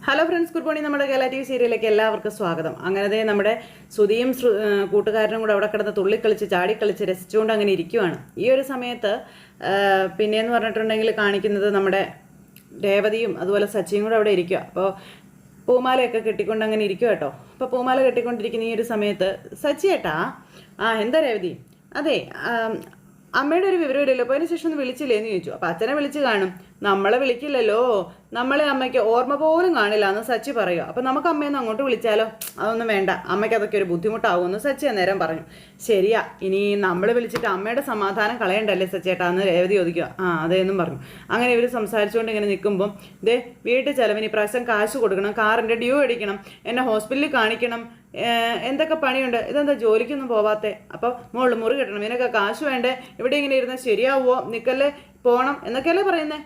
Hello friends, good morning. നമ്മുടെ Kerala TV സീരിയലിലേക്ക് എല്ലാവർക്കും സ്വാഗതം. അങ്ങനെ നമ്മുടെ ശ്രുതിയും കൂട്ടുകാരനും കൂടെ അവിടെ കിടന്ന് തുള്ളിക്കളിച്ച് ചാടിക്കളിച്ച് രസിച്ചുകൊണ്ട് അങ്ങനെ ഇരിക്കുവാണ്. ഈ ഒരു സമയത്ത് പിന്നെയെന്ന് പറഞ്ഞിട്ടുണ്ടെങ്കിൽ കാണിക്കുന്നത് നമ്മുടെ രേവതിയും അതുപോലെ സച്ചിയും കൂടെ അവിടെ ഇരിക്കുക. അപ്പോൾ പൂമാലയൊക്കെ കെട്ടിക്കൊണ്ട് അങ്ങനെ ഇരിക്കുക കേട്ടോ. അപ്പോൾ പൂമാല കെട്ടിക്കൊണ്ടിരിക്കുന്ന ഈ ഒരു സമയത്ത് സച്ചിയേട്ടാ, എന്താ രേവതി? അതെ, അമ്മയുടെ ഒരു വിവരമില്ലല്ലോ, അപ്പോൾ അതിന് ശേഷം ഒന്ന് വിളിച്ചില്ലേ എന്ന് ചോദിച്ചു. അപ്പോൾ അച്ഛനെ വിളിച്ച് കാണും. നമ്മളെ വിളിക്കില്ലല്ലോ, നമ്മളെ അമ്മയ്ക്ക് ഓർമ്മ പോലും കാണില്ല എന്ന് സച്ചി പറയുക. അപ്പോൾ നമുക്ക് അമ്മയൊന്ന് അങ്ങോട്ട് വിളിച്ചാലോ? അതൊന്നും വേണ്ട, അമ്മയ്ക്ക് അതൊക്കെ ഒരു ബുദ്ധിമുട്ടാവുമെന്ന് സച്ചി അന്നേരം പറഞ്ഞു. ശരിയാ, ഇനി നമ്മൾ വിളിച്ചിട്ട് അമ്മയുടെ സമാധാനം കളയണ്ടല്ലേ സച്ചേട്ടാ എന്ന് രേവതി ചോദിക്കുക. അതേന്നും പറഞ്ഞു. അങ്ങനെ ഇവർ സംസാരിച്ചുകൊണ്ട് ഇങ്ങനെ നിൽക്കുമ്പം വീട്ടിൽ ചിലവിന് ഇപ്രാവശ്യം കാശ് കൊടുക്കണം, കാറിൻ്റെ ഡ്യൂ അടിക്കണം, എന്നെ ഹോസ്പിറ്റലിൽ കാണിക്കണം, എന്തൊക്കെ പണിയുണ്ട്, ഇതെന്താ ജോലിക്കൊന്നും പോവാത്തെ? അപ്പോൾ മുറി കെട്ടണം, ഇതിനൊക്കെ കാശ് വേണ്ടേ? ഇവിടെ ഇങ്ങനെ ഇരുന്നാൽ ശരിയാവുമോ? നിൽക്കല്ലേ, പോകണം എന്നൊക്കെയല്ലേ പറയുന്നേ?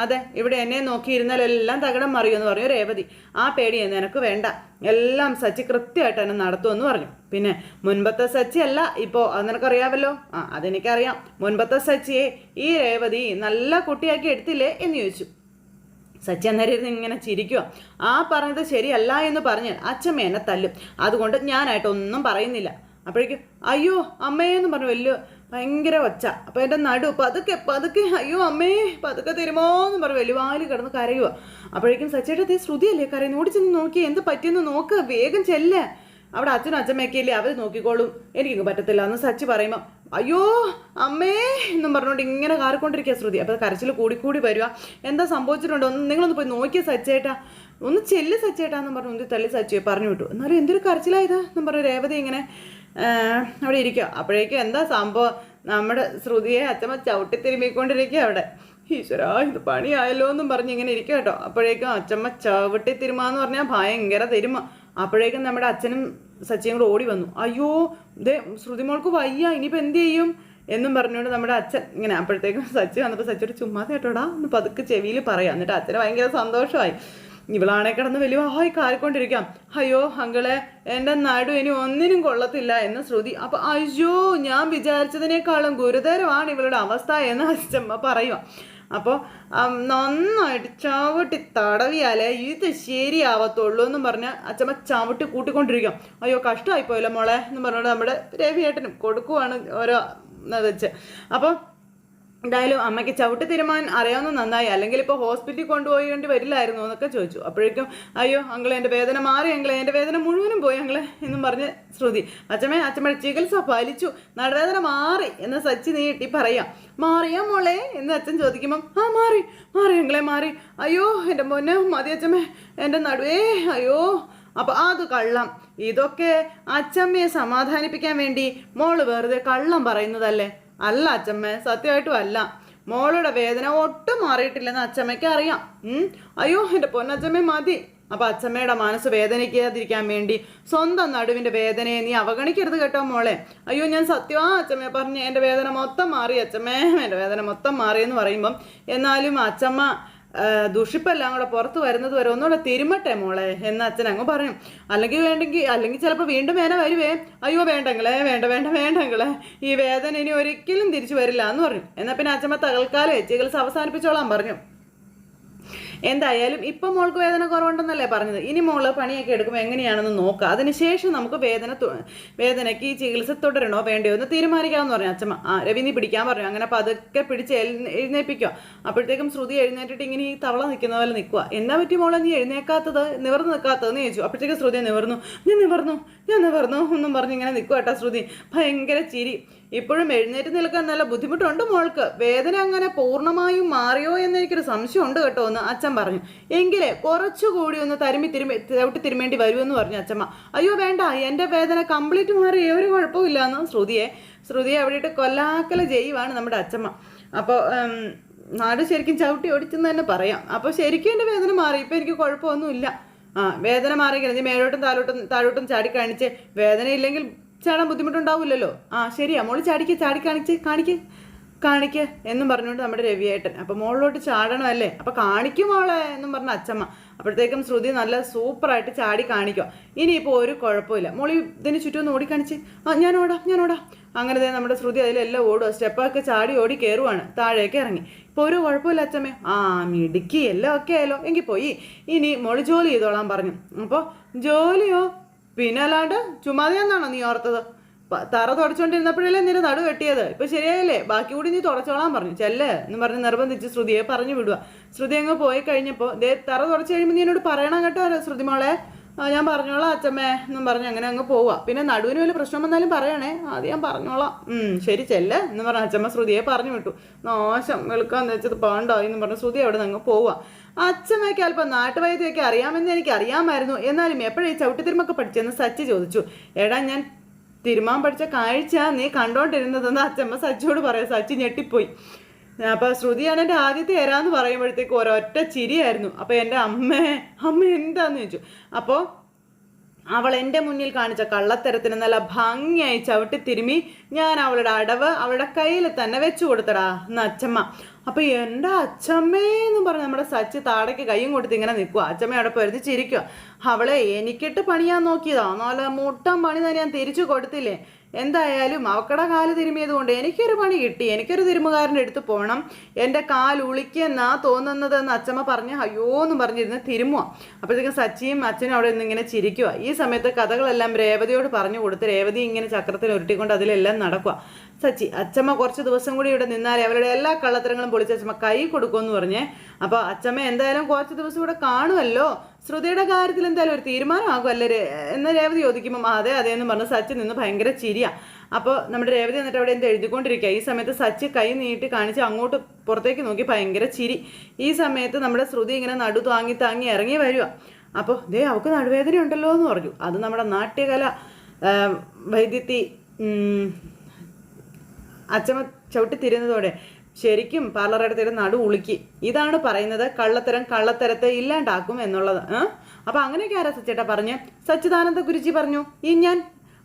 അതെ, ഇവിടെ എന്നെ നോക്കിയിരുന്നാലെല്ലാം തകിടം മറിയുമെന്ന് പറഞ്ഞു രേവതി. ആ പേടിയെന്ന് എനിക്ക് വേണ്ട, എല്ലാം സച്ചി കൃത്യമായിട്ട് തന്നെ നടത്തുമെന്ന് പറഞ്ഞു. പിന്നെ മുൻപത്തെ സച്ചി അല്ല ഇപ്പോൾ, അത് നിനക്കറിയാമല്ലോ. അതെനിക്കറിയാം. മുൻപത്തെ സച്ചിയെ ഈ രേവതി നല്ല കുട്ടിയാക്കി എടുത്തില്ലേ എന്ന് ചോദിച്ചു. സച്ചി അന്നേരം ഇരുന്ന് ഇങ്ങനെ ചിരിക്കുക. പറഞ്ഞത് ശരിയല്ല എന്ന് പറഞ്ഞാൽ അച്ഛമ്മ എന്നെ തല്ലും, അതുകൊണ്ട് ഞാനായിട്ടൊന്നും പറയുന്നില്ല. അപ്പോഴേക്കും അയ്യോ അമ്മയെന്ന് പറഞ്ഞു ഭയങ്കര ഒച്ച. അപ്പോൾ എൻ്റെ നടു പതുക്കെ പതുക്കെ, അയ്യോ അമ്മേ പതുക്കെ തരുമോ എന്ന് പറഞ്ഞു വലിവാലി കിടന്ന് കരയുക. അപ്പോഴേക്കും സച്ചിയുടെ ശ്രുതിയല്ലേ കരയുന്നു. ഓടിച്ചെന്ന് നോക്കി, എന്ത് പറ്റിയെന്ന് നോക്ക്, വേഗം ചെല്ല്, അവിടെ അച്ഛനും അച്ഛമ്മയൊക്കെ ഇല്ലേ, അവർ നോക്കിക്കോളും, എനിക്കൊന്നും പറ്റത്തില്ല എന്ന് സച്ചി പറയുമ്പോൾ അയ്യോ അമ്മേ എന്നും പറഞ്ഞുകൊണ്ട് ഇങ്ങനെ കാറിക്കൊണ്ടിരിക്കുക ശ്രുതി. അപ്പോൾ കരച്ചിൽ കൂടിക്കൂടി വരിക. എന്താ സംഭവിച്ചിട്ടുണ്ടോ? നിങ്ങളൊന്ന് പോയി നോക്കിയ സച്ചേട്ടാ, ഒന്ന് ചെല്ല് സച്ചേട്ടാന്നും പറഞ്ഞു ഒന്ന് തള്ളി സച്ചിയെ പറഞ്ഞു വിട്ടു. എന്നാലും എന്തൊരു കരച്ചിലായത് എന്നും പറഞ്ഞു രേവതി ഇങ്ങനെ അവിടെ ഇരിക്കുക. അപ്പോഴേക്കും എന്താ സംഭവം, നമ്മുടെ ശ്രുതിയെ അച്ഛമ്മ ചവിട്ടി തിരുമ്മിക്കൊണ്ടിരിക്കുക അവിടെ. ഈശ്വരാ, ഇത് പണിയായല്ലോ എന്നും പറഞ്ഞ് ഇങ്ങനെ ഇരിക്കുക കേട്ടോ. അപ്പോഴേക്കും അച്ഛമ്മ ചവിട്ടി തിരുമാന്ന് പറഞ്ഞാൽ ഭയങ്കര തിരുമ. അപ്പോഴേക്കും നമ്മുടെ അച്ഛനും സച്ചിയും കൂടെ ഓടി വന്നു. അയ്യോ ശ്രുതി മോൾക്ക് വയ്യ, ഇനിയിപ്പോൾ എന്ത് ചെയ്യും എന്നും പറഞ്ഞുകൊണ്ട് നമ്മുടെ അച്ഛൻ ഇങ്ങനെ. അപ്പോഴത്തേക്കും സച്ചി വന്നപ്പോൾ സച്ചിയോട് ചുമ്മാ കേട്ടോടാ എന്ന് പതുക്കെ ചെവിയിൽ പറയാം. എന്നിട്ട് അച്ഛന് ഭയങ്കര സന്തോഷമായി. ഇവളാണെ കിടന്ന് വലിയ കാറിക്കൊണ്ടിരിക്കാം. അയ്യോ അങ്കിളെ, എൻ്റെ നടു ഇനി ഒന്നിനും കൊള്ളത്തില്ല എന്ന് ശ്രുതി. അപ്പോൾ അയ്യോ, ഞാൻ വിചാരിച്ചതിനേക്കാളും ഗുരുതരമാണ് ഇവളുടെ അവസ്ഥ എന്ന് അച്ഛമ്മ പറയുക. അപ്പോൾ നന്നായിട്ട് ചവിട്ടി തടവിയാലേ ഇത് ശരിയാവത്തുള്ളൂ എന്നും പറഞ്ഞ് അച്ഛമ്മ ചവിട്ടി കൂട്ടിക്കൊണ്ടിരിക്കാം. അയ്യോ കഷ്ടമായിപ്പോയല്ലോ മോളെ എന്ന് പറഞ്ഞുകൊണ്ട് നമ്മുടെ രവിയേട്ടനും കൊടുക്കുവാണ് ഓരോ വെച്ച്. അപ്പോൾ എന്തായാലും അമ്മയ്ക്ക് ചവിട്ടി തിരുമാൻ അറിയാവുന്ന നന്നായി, അല്ലെങ്കിൽ ഇപ്പോൾ ഹോസ്പിറ്റലിൽ കൊണ്ടുപോയേണ്ടി വരില്ലായിരുന്നു എന്നൊക്കെ ചോദിച്ചു. അപ്പോഴേക്കും അയ്യോ അങ്കിളെ, എൻ്റെ വേദന മാറി അങ്കിളെ, എൻ്റെ വേദന മുഴുവനും പോയി അങ്കിളെ എന്നും പറഞ്ഞ് ശ്രുതി. അച്ഛമ്മയുടെ ചികിത്സ ഫലിച്ചു, നടുവേദന മാറി എന്ന് സച്ചി നീട്ടി പറയാം. മാറിയാ മോളെ എന്ന് അച്ഛൻ ചോദിക്കുമ്പം മാറി അങ്കിളെ മാറി. അയ്യോ എൻ്റെ മോനെ മതി അച്ഛമ്മേ, എൻ്റെ നടുവേ അയ്യോ. അപ്പോൾ അത് കള്ളം, ഇതൊക്കെ അച്ഛമ്മയെ സമാധാനിപ്പിക്കാൻ വേണ്ടി മോള് വെറുതെ കള്ളം പറയുന്നതല്ലേ? അല്ല അച്ഛമ്മ, സത്യമായിട്ടും അല്ല. മോളുടെ വേദന ഒട്ടും മാറിയിട്ടില്ലെന്ന് അച്ഛമ്മയ്ക്ക് അറിയാം. അയ്യോ എൻ്റെ പൊന്നച്ഛമ്മ മതി. അപ്പം അച്ഛമ്മയുടെ മനസ്സ് വേദനിക്കാതിരിക്കാൻ വേണ്ടി സ്വന്തം നടുവിൻ്റെ വേദനയെ നീ അവഗണിക്കരുത് കേട്ടോ മോളെ. അയ്യോ ഞാൻ സത്യമാ അച്ഛമ്മ പറഞ്ഞ് എൻ്റെ വേദന മൊത്തം മാറി അച്ഛമ്മേ, എൻ്റെ വേദന മൊത്തം മാറിയെന്ന് പറയുമ്പം എന്നാലും അച്ഛമ്മ ദുഷിപ്പെല്ലാം കൂടെ പുറത്ത് വരുന്നത് വരെ ഒന്നുകൂടെ തിരുമട്ടെ മോളെ എന്ന് അച്ഛൻ അങ്ങ് പറയും. അല്ലെങ്കിൽ ചിലപ്പോൾ വീണ്ടും വേദന വരുവേ. അയ്യോ വേണ്ടെങ്കിലേ, വേണ്ടെങ്കിലേ, ഈ വേദന ഇനി ഒരിക്കലും തിരിച്ചു വരില്ല എന്ന് പറഞ്ഞു. എന്നാൽ പിന്നെ അച്ഛമ്മ തൽക്കാലം ചികിത്സ അവസാനിപ്പിച്ചോളാൻ പറഞ്ഞു. എന്തായാലും ഇപ്പം മോൾക്ക് വേദന കുറവുണ്ടെന്നല്ലേ പറഞ്ഞത്, ഇനി മോള് പണിയൊക്കെ എടുക്കുമ്പോൾ എങ്ങനെയാണെന്ന് നോക്കുക, അതിനുശേഷം നമുക്ക് വേദനയ്ക്ക് ഈ ചികിത്സ തുടരണോ വേണ്ടയോ എന്ന് തീരുമാനിക്കാമെന്ന് പറഞ്ഞു അച്ഛമ്മ. രവി നീ പിടിക്കാൻ പറഞ്ഞു. അങ്ങനെ അപ്പോൾ അതൊക്കെ പിടിച്ച് എഴുന്നേൽപ്പിക്കുക. അപ്പോഴത്തേക്കും ശ്രുതി എഴുന്നേറ്റിട്ട് ഇങ്ങനെ ഈ തവള നിൽക്കുന്ന പോലെ നിൽക്കുക. എന്നാ പറ്റി മോളെ നീ എഴുന്നേക്കാത്തത്, നിവർന്ന് നിൽക്കാത്തതെന്ന് ചോദിച്ചു. അപ്പോഴത്തേക്കും ശ്രുതി ഞാൻ നിവർന്നു എന്നും പറഞ്ഞ് ഇങ്ങനെ നിൽക്കുക കേട്ടോ ശ്രുതി. ഭയങ്കര ചിരി. ഇപ്പോഴും എഴുന്നേറ്റ് നിൽക്കാൻ നല്ല ബുദ്ധിമുട്ടുണ്ട് മോൾക്ക്, വേദന അങ്ങനെ പൂർണ്ണമായും മാറിയോ എന്ന് എനിക്കൊരു സംശയമുണ്ട് കേട്ടോ എന്ന് അച്ഛൻ പറഞ്ഞു. എങ്കിലേ കുറച്ചുകൂടി ഒന്ന് ചവിട്ടി തിരുമേണ്ടി വരുമെന്ന് പറഞ്ഞു അച്ഛമ്മ. അയ്യോ വേണ്ട, എൻ്റെ വേദന കംപ്ലീറ്റ് മാറി, ഒരു കുഴപ്പമില്ല എന്ന് ശ്രുതിയെ അവിടെ ഇട്ട് കൊല്ലാക്കല ചെയ്യുവാണ് നമ്മുടെ അച്ഛമ്മ. അപ്പോൾ നാട് ശരിക്കും ചവിട്ടി ഓടിച്ചെന്ന് തന്നെ പറയാം. അപ്പോൾ ശരിക്കും എൻ്റെ വേദന മാറി, ഇപ്പം എനിക്ക് കുഴപ്പമൊന്നുമില്ല. വേദന മാറിയെങ്കിൽ നീ മേലോട്ടും താഴോട്ടും ചാടി കാണിച്ച്, വേദന ഇല്ലെങ്കിൽ ചാടാൻ ബുദ്ധിമുട്ടുണ്ടാവില്ലല്ലോ. ശരിയാ മോള് കാണിക്ക് എന്നും പറഞ്ഞുകൊണ്ട് നമ്മുടെ രവിയേട്ടൻ. അപ്പോൾ മോളിലോട്ട് ചാടണമല്ലേ, അപ്പോൾ കാണിക്കും മോളെ എന്നും പറഞ്ഞ അച്ഛമ്മ. അപ്പോഴത്തേക്കും ശ്രുതി നല്ല സൂപ്പറായിട്ട് ചാടി കാണിക്കുക. ഇനിയിപ്പോൾ ഒരു കുഴപ്പമില്ല, മോളി ഇതിന് ചുറ്റും ഒന്ന് ഓടിക്കാണിച്ച്. ഞാനോടാ അങ്ങനെ നമ്മുടെ ശ്രുതി അതിലെല്ലാം ഓടുക, സ്റ്റെപ്പൊക്കെ ചാടി ഓടി കയറുവാണ്, താഴേക്ക് ഇറങ്ങി. ഇപ്പോൾ ഒരു കുഴപ്പമില്ല അച്ഛമ്മേ. ആ മിടുക്കി, എല്ലാം ഒക്കെ ആയാലോ, എങ്കിൽ പോയി ഇനി മോള് ജോലി ചെയ്തോളാൻ പറഞ്ഞു. അപ്പോൾ ജോലിയോ, പിന്നെ അല്ലാണ്ട് ചുമ്മാതെയാന്നാണോ നീ ഓർത്തത്? തറ തുടച്ചുകൊണ്ടിരുന്നപ്പോഴല്ലേ നിന്റെ നടു വെട്ടിയത്, ഇപ്പൊ ശരിയായില്ലേ, ബാക്കി കൂടി നീ തുടച്ചോളാൻ പറഞ്ഞു. ചെല്ല് എന്ന് പറഞ്ഞ് നിർബന്ധിച്ച് ശ്രുതിയെ പറഞ്ഞു വിടുക. ശ്രുതി അങ്ങ് പോയി കഴിഞ്ഞപ്പോൾ തറ തുടച്ച് കഴിയുമ്പോൾ നീ എന്നോട് പറയണം കേട്ടോ ശ്രുതി മോളെ, ഞാൻ പറഞ്ഞോളാം അച്ഛമ്മേ എന്നും പറഞ്ഞ് അങ്ങനെ അങ്ങ് പോവുക. പിന്നെ നടുവിന് വലിയ പ്രശ്നം വന്നാലും പറയണേ, അത് ഞാൻ പറഞ്ഞോളാം. ശരി ചെല്ല് എന്ന് പറഞ്ഞ അച്ഛമ്മ ശ്രുതിയെ പറഞ്ഞു വിട്ടു. നാശം വെളുക്കാന്ന് വെച്ചത് പാണ്ടോ എന്ന് പറഞ്ഞ് ശ്രുതി അവിടെ നിന്ന് അങ്ങ് പോവുക. അച്ഛമ്മയ്ക്ക് അല്പം നാട്ടുവൈദ്യമൊക്കെ അറിയാമെന്ന് എനിക്ക് അറിയാമായിരുന്നു, എന്നാലും എപ്പോഴേ ചവിട്ടിത്തിരുമൊക്കെ പഠിച്ചെന്ന് സച്ചി ചോദിച്ചു. എടാ ഞാൻ തിരുമാൻ പഠിച്ച കാഴ്ച നീ കണ്ടോണ്ടിരുന്നതെന്ന് അച്ഛമ്മ സച്ചിയോട് പറയാം. സച്ചി ഞെട്ടിപ്പോയി. അപ്പോൾ ശ്രുതിയാണ് എൻ്റെ ആദ്യത്തെ ഏരാന്ന് പറയുമ്പോഴത്തേക്ക് ഒരൊറ്റ ചിരിയായിരുന്നു. അപ്പോൾ എൻ്റെ അമ്മ എന്താന്ന് ചോദിച്ചു. അപ്പോൾ അവൾ എൻ്റെ മുന്നിൽ കാണിച്ച കള്ളത്തരത്തിന് നല്ല ഭംഗിയായി ചവിട്ടി തിരുമി ഞാൻ അവളുടെ അടവ് അവളുടെ കയ്യിൽ തന്നെ വെച്ചു കൊടുത്തടാ എന്ന് അച്ഛമ്മ. അപ്പോൾ എൻ്റെ അച്ഛമ്മേന്ന് പറഞ്ഞ് നമ്മുടെ സച്ചി താടയ്ക്ക് കൈയും കൊടുത്ത് ഇങ്ങനെ നിൽക്കുക. അച്ഛമ്മ അവിടെ പൊരുതി ചിരിക്കുക. അവളെ എനിക്കിട്ട് പണിയാൻ നോക്കിയതാ, നല്ല മുട്ടം പണി തന്നെ ഞാൻ തിരിച്ചു കൊടുത്തില്ലേ. എന്തായാലും അവക്കടെ കാല് തിരുമിയത് കൊണ്ട് എനിക്കൊരു പണി കിട്ടി, എനിക്കൊരു തിരുമുകാരൻ്റെ അടുത്ത് പോകണം, എൻ്റെ കാൽ ഉളിക്കെന്നാ തോന്നുന്നതെന്ന് അച്ഛമ്മ പറഞ്ഞ് അയ്യോ എന്ന് പറഞ്ഞിരുന്ന് തിരുമുക. അപ്പോഴത്തേക്കും സച്ചിയും അച്ഛനും അവിടെ നിന്ന് ഇങ്ങനെ ചിരിക്കുക. ഈ സമയത്ത് കഥകളെല്ലാം രേവതിയോട് പറഞ്ഞു കൊടുത്ത് രേവതി ഇങ്ങനെ ചക്രത്തിൽ ഉരുട്ടിക്കൊണ്ട് അതിലെല്ലാം നടക്കുക. സച്ചി അച്ഛമ്മ കുറച്ച് ദിവസം കൂടി ഇവിടെ നിന്നാലേ അവരുടെ എല്ലാ കള്ളത്തരങ്ങളും പൊളിച്ച് അച്ഛമ്മ കൈ കൊടുക്കുമെന്ന് പറഞ്ഞേ. അപ്പോൾ അച്ഛമ്മ എന്തായാലും കുറച്ച് ദിവസം ഇവിടെ കാണുമല്ലോ, ശ്രുതിയുടെ കാര്യത്തിൽ എന്തായാലും ഒരു തീരുമാനമാകുമല്ലേ എന്ന് രേവതി ചോദിക്കുമ്പോൾ അതെ എന്ന് പറഞ്ഞ് സച്ചി നിന്ന് ഭയങ്കര ചിരിയാ. അപ്പോൾ നമ്മുടെ രേവതി എന്നിട്ട് അവിടെ എന്ത് എഴുതിക്കൊണ്ടിരിക്കുക. ഈ സമയത്ത് സച്ചി കൈ നീട്ടി കാണിച്ച് അങ്ങോട്ട് പുറത്തേക്ക് നോക്കി ഭയങ്കര ചിരി. ഈ സമയത്ത് നമ്മുടെ ശ്രുതി ഇങ്ങനെ നടു താങ്ങി ഇറങ്ങി വരിക. അപ്പോൾ അവൾക്ക് നടുവേദന ഉണ്ടല്ലോ എന്ന് പറഞ്ഞു. അത് നമ്മുടെ നാട്യകല വൈദ്യത്തി അച്ഛമ്മ ചവിട്ടി തിരുന്നതോടെ ശരിക്കും പാർലറെടുത്തിട്ട് നടു ഉളുക്കി. ഇതാണ് പറയുന്നത് കള്ളത്തരത്തെ ഇല്ലാണ്ടാക്കും എന്നുള്ളത്. അപ്പം അങ്ങനെയൊക്കെ ആരാ സച്ചേട്ടാ പറഞ്ഞ്? സച്ചിദാനന്ദ ഗുരുജി പറഞ്ഞു. ഈ ഞാൻ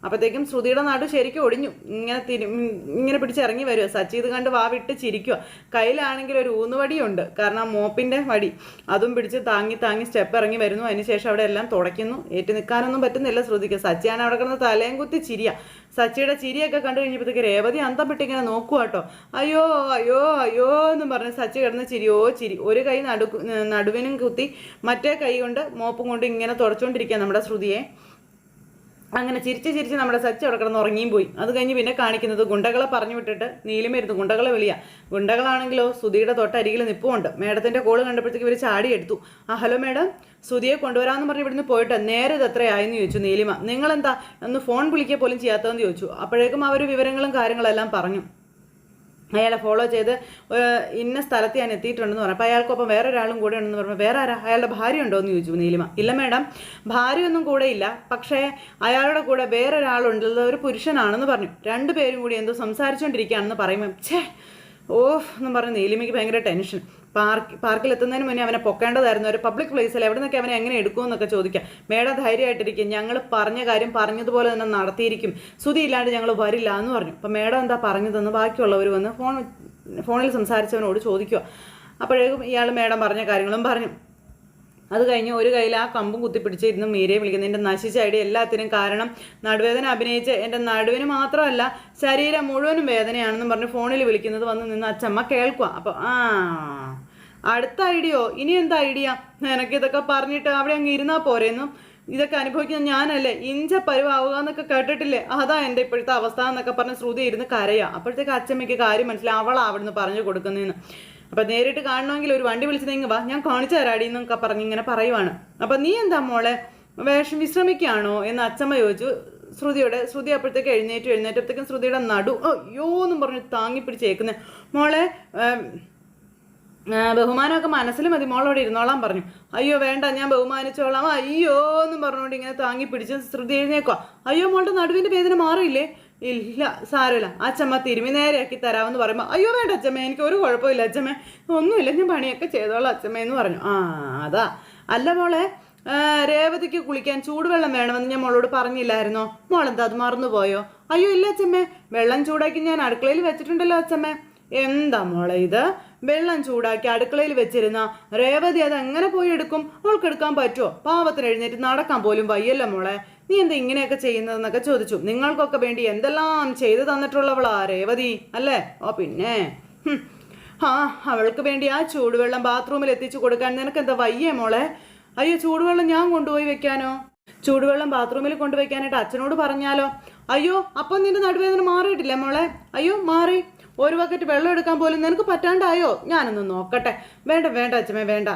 അപ്പോഴത്തേക്കും ശ്രുതിയുടെ നടു ശരിക്കും ഒടിഞ്ഞു. ഇങ്ങനെ പിടിച്ചിറങ്ങി വരുക. സച്ചി ഇത് കണ്ട് വാവിട്ട് ചിരിക്കുക. കയ്യിലാണെങ്കിൽ ഒരു ഊന്നുവടിയുണ്ട്, കാരണം ആ മോപ്പിൻ്റെ വടി, അതും പിടിച്ച് താങ്ങി സ്റ്റെപ്പ് ഇറങ്ങി വരുന്നു. അതിനുശേഷം അവിടെ എല്ലാം തുടയ്ക്കുന്നു. ഏറ്റു നിൽക്കാനൊന്നും പറ്റുന്നില്ല ശ്രുതിക്ക്. സച്ചിയാണ് അവിടെ കിടന്ന് തലയും കുത്തി ചിരിയ. സച്ചിയുടെ ചിരിയൊക്കെ കണ്ടു കഴിഞ്ഞപ്പോഴത്തേക്ക് രേവതി അന്തം വിട്ട് ഇങ്ങനെ നോക്കുക കേട്ടോ. അയ്യോ എന്നും പറഞ്ഞ് സച്ചി കിടന്ന് ചിരി. ഒരു കൈ നടുവിനും കുത്തി മറ്റേ കൈ കൊണ്ട് മോപ്പും കൊണ്ട് ഇങ്ങനെ തുടച്ചുകൊണ്ടിരിക്കുക നമ്മുടെ ശ്രുതിയെ. അങ്ങനെ ചിരിച്ച് നമ്മുടെ സച്ചി അവിടെ കിടന്ന് ഉറങ്ങിയും പോയി. അത് കഴിഞ്ഞ് പിന്നെ കാണിക്കുന്നത് ഗുണ്ടകളെ പറഞ്ഞു വിട്ടിട്ട് നീലിമരുന്ന് ഗുണ്ടകളെ വിളിയാ. ഗുണ്ടകളാണെങ്കിലോ സുധിയുടെ തൊട്ടരികിൽ നിൽപ്പുണ്ട്. മേഡത്തിൻ്റെ കോള് കണ്ടപ്പോഴത്തേക്ക് ഇവർ ചാടി എടുത്തു. ഹലോ മേഡം, സുധിയെ കൊണ്ടുവരാമെന്ന് പറഞ്ഞ് ഇവിടുന്ന് പോയിട്ട് നേരെ ഇത് എത്രയായെന്ന് ചോദിച്ചു നീലിമ. നിങ്ങളെന്താ ഒന്ന് ഫോൺ വിളിക്കുക പോലും ചെയ്യാത്തതെന്ന് ചോദിച്ചു. അപ്പോഴേക്കും അവർ വിവരങ്ങളും കാര്യങ്ങളെല്ലാം പറഞ്ഞു. അയാളെ ഫോളോ ചെയ്ത് ഇന്ന സ്ഥലത്ത് ഞാൻ എത്തിയിട്ടുണ്ടെന്ന് പറഞ്ഞു. അപ്പോൾ അയാൾക്കൊപ്പം വേറെ ഒരാളും കൂടെ ഉണ്ടെന്ന് പറഞ്ഞു. വേറെ ആരാ? അയാളുടെ ഭാര്യ ഉണ്ടോ എന്ന് ചോദിച്ചു നീലിമ. ഇല്ല മേഡം, ഭാര്യയൊന്നും കൂടെ ഇല്ല, പക്ഷേ അയാളുടെ കൂടെ വേറൊരാളുണ്ടല്ലോ, ഒരു പുരുഷനാണെന്ന് പറഞ്ഞു. രണ്ടുപേരും കൂടി എന്തോ സംസാരിച്ചുകൊണ്ടിരിക്കുകയാണെന്ന് പറയുമ്പോൾ എന്നും പറഞ്ഞ് നീലിമയ്ക്ക് ഭയങ്കര ടെൻഷൻ. പാർക്കിൽ എത്തുന്നതിന് മുന്നേ അവനെ പൊക്കേണ്ടതായിരുന്നു. ഒരു പബ്ലിക് പ്ലേസിൽ എവിടെ നിന്നൊക്കെ അവനെ എങ്ങനെ എടുക്കുമെന്നൊക്കെ ചോദിക്കാം. മേഡം ധൈര്യമായിട്ടിരിക്കും, ഞങ്ങൾ പറഞ്ഞ കാര്യം പറഞ്ഞതുപോലെ തന്നെ നടത്തിയിരിക്കും, സുധി ഇല്ലാണ്ട് ഞങ്ങൾ വരില്ല എന്ന് പറഞ്ഞു. അപ്പം മേഡം എന്താ പറഞ്ഞതെന്ന് ബാക്കിയുള്ളവർ വന്ന് ഫോണിൽ സംസാരിച്ചവനോട് ചോദിക്കുക. അപ്പോഴേക്കും ഇയാൾ മേഡം പറഞ്ഞ കാര്യങ്ങളും പറഞ്ഞു. അത് കഴിഞ്ഞ് ഒരു കയ്യിൽ ആ കമ്പും കുത്തിപ്പിടിച്ച് ഇരുന്ന് മീരയെ വിളിക്കുന്നത്. എൻ്റെ നശിച്ച ഐഡിയ എല്ലാത്തിനും കാരണം നടുവേദന അഭിനയിച്ച് എൻ്റെ നടുവിന് മാത്രമല്ല ശരീരം മുഴുവനും വേദനയാണെന്നും പറഞ്ഞ് ഫോണിൽ വിളിക്കുന്നത് വന്ന് നിന്ന് അച്ഛമ്മ കേൾക്കുക. അപ്പോൾ അടുത്ത ഐഡിയോ, ഇനി എന്താ ഐഡിയ? എനിക്കിതൊക്കെ പറഞ്ഞിട്ട് അവിടെ അങ്ങ് ഇരുന്നാൽ പോരെന്നും, ഇതൊക്കെ അനുഭവിക്കുന്ന ഞാനല്ലേ, ഇഞ്ച പരുവാവുക എന്നൊക്കെ കേട്ടിട്ടില്ലേ, അതാ എൻ്റെ ഇപ്പോഴത്തെ അവസ്ഥ എന്നൊക്കെ പറഞ്ഞ് ശ്രുതി ഇരുന്ന് കരയാ. അപ്പോഴത്തേക്ക് അച്ഛമ്മയ്ക്ക് കാര്യം മനസ്സിലായി, അവളാ അവിടുന്ന് പറഞ്ഞു കൊടുക്കുന്നതെന്ന്. അപ്പം നേരിട്ട് കാണണമെങ്കിൽ ഒരു വണ്ടി വിളിച്ച് നീങ്ങ വാ, ഞാൻ കാണിച്ചു തരാടി എന്നൊക്കെ പറഞ്ഞ് ഇങ്ങനെ പറയുവാണ്. അപ്പം നീ എന്താ മോളെ വിശ്രമിക്കുകയാണോ എന്ന് അച്ഛമ്മ ചോദിച്ചു ശ്രുതി അപ്പോഴത്തേക്ക് എഴുന്നേറ്റപ്പോഴത്തേക്കും ശ്രുതിയുടെ നടു എന്നും പറഞ്ഞ് താങ്ങി പിടിച്ചേക്കുന്നത്. മോളെ ബഹുമാനമൊക്കെ മനസ്സിൽ മതി, മോളോട് ഇരുന്നോളാൻ പറഞ്ഞു. അയ്യോ വേണ്ട, ഞാൻ ബഹുമാനിച്ചോളാം എന്നും പറഞ്ഞുകൊണ്ട് ഇങ്ങനെ താങ്ങി പിടിച്ച് ശ്രുതി എഴുന്നേക്കുക. അയ്യോ മോളുടെ നടുവിൻ്റെ വേദന മാറിയില്ലേ? ഇല്ല സാരമില്ല, അച്ഛമ്മ തിരുമി നേരെയാക്കി തരാമെന്ന് പറയുമ്പോൾ അയ്യോ വേണ്ട അച്ഛമ്മ, എനിക്ക് ഒരു കുഴപ്പമില്ല അച്ഛമ്മ, ഒന്നുമില്ല, ഞാൻ പണിയൊക്കെ ചെയ്തോളാം അച്ഛമ്മ എന്ന് പറഞ്ഞു. അതാ അല്ല മോളെ, രേവതിക്ക് കുളിക്കാൻ ചൂടുവെള്ളം വേണമെന്ന് ഞാൻ മോളോട് പറഞ്ഞില്ലായിരുന്നോ? മോളെന്താ അത് മറന്നുപോയോ? അയ്യോ ഇല്ല അച്ഛമ്മേ, വെള്ളം ചൂടാക്കി ഞാൻ അടുക്കളയിൽ വെച്ചിട്ടുണ്ടല്ലോ അച്ഛമ്മേ. എന്താ മോളെ ഇത്? വെള്ളം ചൂടാക്കി അടുക്കളയിൽ വെച്ചിരുന്ന രേവതി അത് എങ്ങനെ പോയി എടുക്കും? അവൾക്ക് എടുക്കാൻ പറ്റുമോ? പാവത്തിന് എഴുന്നേറ്റ് നടക്കാൻ പോലും വയ്യല്ലോ മോളെ, നീ എന്താ ഇങ്ങനെയൊക്കെ ചെയ്യുന്നതെന്നൊക്കെ ചോദിച്ചു. നിങ്ങൾക്കൊക്കെ വേണ്ടി എന്തെല്ലാം ചെയ്തു തന്നിട്ടുള്ളവളാ രേവതി അല്ലേ? ഓ പിന്നെ ആ, അവൾക്ക് വേണ്ടി ആ ചൂടുവെള്ളം ബാത്റൂമിൽ എത്തിച്ചു കൊടുക്കാൻ നിനക്ക് എന്താ വയ്യേ മോളെ? അയ്യോ, ചൂടുവെള്ളം ഞാൻ കൊണ്ടുപോയി വെക്കാനോ? ചൂടുവെള്ളം ബാത്റൂമിൽ കൊണ്ടുവയ്ക്കാനായിട്ട് അച്ഛനോട് പറഞ്ഞാലോ? അയ്യോ, അപ്പം നിന്റെ നടുവേദന മാറിയിട്ടില്ലേ മോളെ? അയ്യോ, മാറി. ഒരു ബക്കറ്റ് വെള്ളം എടുക്കാൻ പോലും നിനക്ക് പറ്റാണ്ടായോ? ഞാനൊന്ന് നോക്കട്ടെ. വേണ്ട വേണ്ട അച്ഛമ്മേ, വേണ്ട.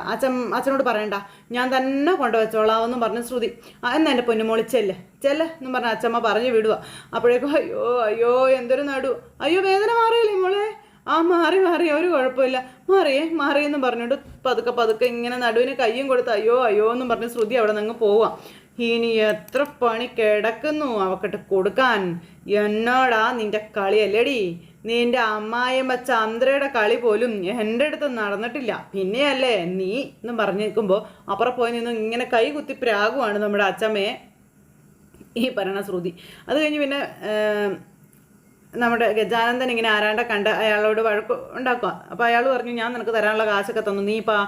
അച്ഛനോട് പറയണ്ട, ഞാൻ തന്നെ കൊണ്ടുവച്ചോളാവെന്നും പറഞ്ഞു ശ്രുതി. എന്നാ എൻ്റെ പൊന്നുമോളി ചെല്ല് എന്നും പറഞ്ഞ അച്ഛമ്മ പറഞ്ഞു വിടുക. അപ്പോഴേക്കും അയ്യോ അയ്യോ എന്തൊരു നടു. അയ്യോ, വേദന മാറിയില്ലേ മോളെ? ആ, മാറി ഒരു കുഴപ്പമില്ല, മാറിയെന്നും പറഞ്ഞിട്ട് പതുക്കെ ഇങ്ങനെ നടുവിന് കയ്യും കൊടുത്ത് അയ്യോ അയ്യോ എന്നും പറഞ്ഞ് ശ്രുതി അവിടെ നിന്ന് പോവാം. ഇനി എത്ര പണി കിടക്കുന്നു അവക്കിട്ട് കൊടുക്കാൻ. എന്നോടാ നിന്റെ കളിയല്ലേടി? നിന്റെ അമ്മായിയമ്മ ചന്ദ്രയുടെ കളി പോലും എൻ്റെ അടുത്ത് നടന്നിട്ടില്ല, പിന്നെയല്ലേ നീ എന്നും പറഞ്ഞു നിൽക്കുമ്പോൾ അപ്പുറം പോയി നിന്ന് ഇങ്ങനെ കൈ കുത്തി പ്രാകുവാണ് നമ്മുടെ അച്ഛമ്മയെ ഈ പറയണ ശ്രുതി. അത് കഴിഞ്ഞ് പിന്നെ നമ്മുടെ ഗജാനന്ദൻ ഇങ്ങനെ ആരാണ്ട കണ്ട് അയാളോട് വഴക്ക് ഉണ്ടാക്കുക. അപ്പോൾ അയാൾ പറഞ്ഞു, ഞാൻ നിനക്ക് തരാനുള്ള കാശൊക്കെ തന്നു, നീ ഇപ്പോൾ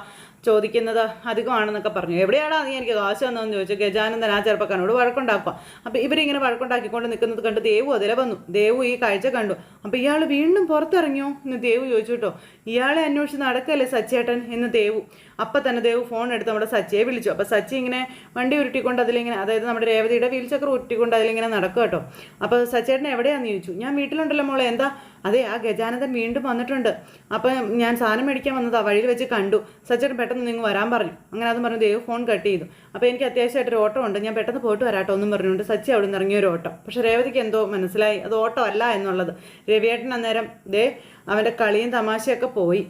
ചോദിക്കുന്നത് അധികമാണെന്നൊക്കെ പറഞ്ഞു. എവിടെയാടാ നീ എനിക്ക് കാശ് തന്നതെന്ന് ചോദിച്ചു ഗജാനന്ദൻ ആ ചെറുപ്പക്കാരനോട് വഴക്കുണ്ടാക്കുക. അപ്പോൾ ഇവരിങ്ങനെ വഴക്കുണ്ടാക്കിക്കൊണ്ട് നിൽക്കുന്നത് കണ്ട് ദേവു അതിലെ വന്നു. ദേവു ഈ കാഴ്ച കണ്ടു. അപ്പോൾ ഇയാൾ വീണ്ടും പുറത്തിറങ്ങിയോ എന്ന് ദേവു ചോദിച്ചു കേട്ടോ. ഇയാളെ അന്വേഷിച്ച് നടക്കല്ലേ സച്ചേട്ടൻ എന്ന് ദേവു. അപ്പം തന്നെ ദേവു ഫോൺ എടുത്ത് നമ്മുടെ സച്ചിയെ വിളിച്ചു. അപ്പോൾ സച്ചി ഇങ്ങനെ വണ്ടി ഉരുട്ടിക്കൊണ്ട് അതിലിങ്ങനെ, അതായത് നമ്മുടെ രേവതിയുടെ വീൽ ചക്രം ഉരുട്ടിക്കൊണ്ട് അതിലിങ്ങനെ നടക്കുക കേട്ടോ. അപ്പോൾ സച്ചേട്ടൻ എവിടെയാണെന്ന് ചോദിച്ചു. ഞാൻ വീട്ടിലുണ്ടല്ലോ മോളെ. എന്താ? അതെ, ആ ഗജാനന്ദൻ വീണ്ടും വന്നിട്ടുണ്ട്. അപ്പം ഞാൻ സാധനം മേടിക്കാൻ വന്നതാ, വഴിയിൽ വെച്ച് കണ്ടു. സച്ചേട്ടൻ പെട്ടെന്ന് നിങ്ങൾ വരാൻ പറഞ്ഞു. അങ്ങനെ അതും പറഞ്ഞു ദേവ് ഫോൺ കട്ട് ചെയ്തു. അപ്പോൾ എനിക്ക് അത്യാവശ്യമായിട്ടൊരു ഓട്ടം ഉണ്ട്, ഞാൻ പെട്ടെന്ന് പോയിട്ട് വരാട്ടോ എന്നും പറഞ്ഞുകൊണ്ട് സച്ചി അവിടെ നിന്ന് ഇറങ്ങിയൊരു ഓട്ടം. പക്ഷേ രേവതിക്ക് എന്തോ മനസ്സിലായി അത് ഓട്ടം അല്ല എന്നുള്ളത്. രവിയേട്ടൻ അന്നേരം അവൻ്റെ കളിയും തമാശയൊക്കെ പോയി.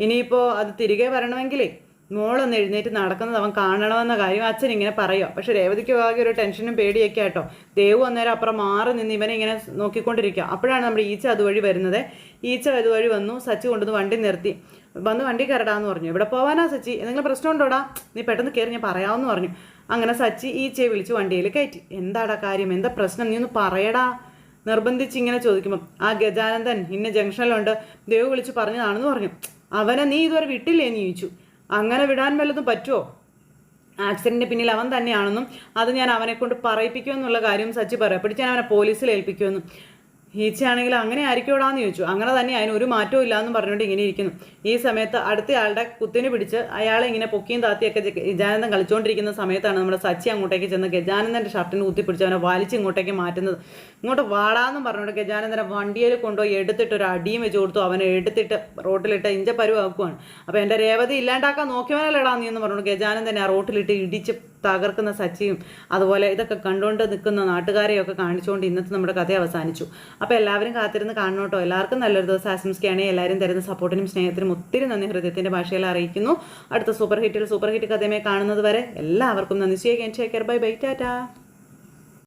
ഇനിയിപ്പോൾ അത് തിരികെ വരണമെങ്കിലേ മോളൊന്ന് എഴുന്നേറ്റ് നടക്കുന്നത് അവൻ കാണണമെന്ന കാര്യം അച്ഛൻ ഇങ്ങനെ പറയുക. പക്ഷെ രേവതിക്ക് ആകെ ഒരു ടെൻഷനും പേടിയൊക്കെ ആട്ടോ. ദേവു അന്നേരം അപ്പുറം മാറി നിന്ന് ഇവനെ ഇങ്ങനെ നോക്കിക്കൊണ്ടിരിക്കുക. അപ്പോഴാണ് നമ്മുടെ ഈച്ച അതുവഴി വരുന്നത്. ഈച്ച അതുവഴി വന്നു. സച്ചി കൊണ്ടുവന്ന് വണ്ടി നിർത്തി. വന്ന് വണ്ടി കയറടാന്ന് പറഞ്ഞു. ഇവിടെ പോവാനാ സച്ചി? എന്തെങ്കിലും പ്രശ്നമുണ്ടോടാ? നീ പെട്ടെന്ന് കയറി, ഞാൻ പറയാമെന്ന് പറഞ്ഞു. അങ്ങനെ സച്ചി ഈച്ചയെ വിളിച്ച് വണ്ടിയിൽ കയറ്റി. എന്താടാ കാര്യം, എന്താ പ്രശ്നം, നീ ഒന്ന് പറയടാ നിർബന്ധിച്ച് ഇങ്ങനെ ചോദിക്കുമ്പം ആ ഗജാനന്ദൻ ഇന്ന ജംഗ്ഷനിലുണ്ട്, ദേവു വിളിച്ച് പറഞ്ഞതാണെന്ന് പറഞ്ഞു. അവനെ നീ ഇതുവരെ വിട്ടില്ലേ എന്ന് ചോദിച്ചു. അങ്ങനെ വിടാൻ വല്ലതും പറ്റുമോ? ആക്സിഡൻറ്റിന് പിന്നിൽ അവൻ തന്നെയാണെന്നും അത് ഞാൻ അവനെ കൊണ്ട് പറയിപ്പിക്കുമെന്നുള്ള കാര്യം സച്ചി പറയാം. പിടിച്ച് ഞാൻ അവനെ പോലീസിൽ ഏൽപ്പിക്കുമെന്നും. ഈച്ചയാണെങ്കിൽ അങ്ങനെ ആയിരിക്കോടാന്ന് ചോദിച്ചു. അങ്ങനെ തന്നെ അതിന് ഒരു മാറ്റവും ഇല്ലയെന്നും പറഞ്ഞുകൊണ്ട് ഇങ്ങനെ ഇരിക്കുന്നു. ഈ സമയത്ത് അടുത്തയാളുടെ കുത്തിന് പിടിച്ച് അയാളെ ഇങ്ങനെ പൊക്കിയും താത്തിയൊക്കെ ഗജാനന്ദൻ കളിച്ചുകൊണ്ടിരിക്കുന്ന സമയത്താണ് നമ്മുടെ സച്ചി അങ്ങോട്ടേക്ക് ചെന്ന് ഗജാനന്ദൻ്റെ ഷർട്ടിന് കുത്തിപ്പിടിച്ച് അവനെ വലിച്ച് ഇങ്ങോട്ടേക്ക് മാറ്റുന്നത്. ഇങ്ങോട്ട് വാടാന്നും പറഞ്ഞുകൊണ്ട് ഗജാനന്ദനെ വണ്ടിയിൽ കൊണ്ടുപോയി എടുത്തിട്ട് ഒരു അടിയും വെച്ച് കൊടുത്തു. അവനെ എടുത്തിട്ട് റോട്ടിലിട്ട് ഇഞ്ച പരുവാക്കുവാണ്. അപ്പോൾ എൻ്റെ രേവതി ഇല്ലാണ്ടാക്കാൻ നോക്കിയവനല്ലേടാ നീ എന്ന് പറഞ്ഞുകൊണ്ട് ഗജാനന്ദനെ ആ റോട്ടിലിട്ട് ഇടിച്ച് തകർക്കുന്ന സച്ചിയും അതുപോലെ ഇതൊക്കെ കണ്ടുകൊണ്ട് നിൽക്കുന്ന നാട്ടുകാരെയൊക്കെ കാണിച്ചുകൊണ്ട് ഇന്നത്തെ നമ്മുടെ കഥ അവസാനിച്ചു. അപ്പോൾ എല്ലാവരും കാത്തിരുന്ന് കാണണം കേട്ടോ. എല്ലാവർക്കും നല്ലൊരു ദിവസം ആശംസിക്കുകയാണെങ്കിൽ എല്ലാവരും തരുന്ന സപ്പോർട്ടിനും സ്നേഹത്തിനും ഒത്തിരി നന്ദി ഹൃദയത്തിൻ്റെ ഭാഷയിൽ അറിയിക്കുന്നു. അടുത്ത സൂപ്പർ ഹിറ്റ് കഥയുമായി കാണുന്നത് വരെ എല്ലാവർക്കും നന്ദി. Bye bye, Tata.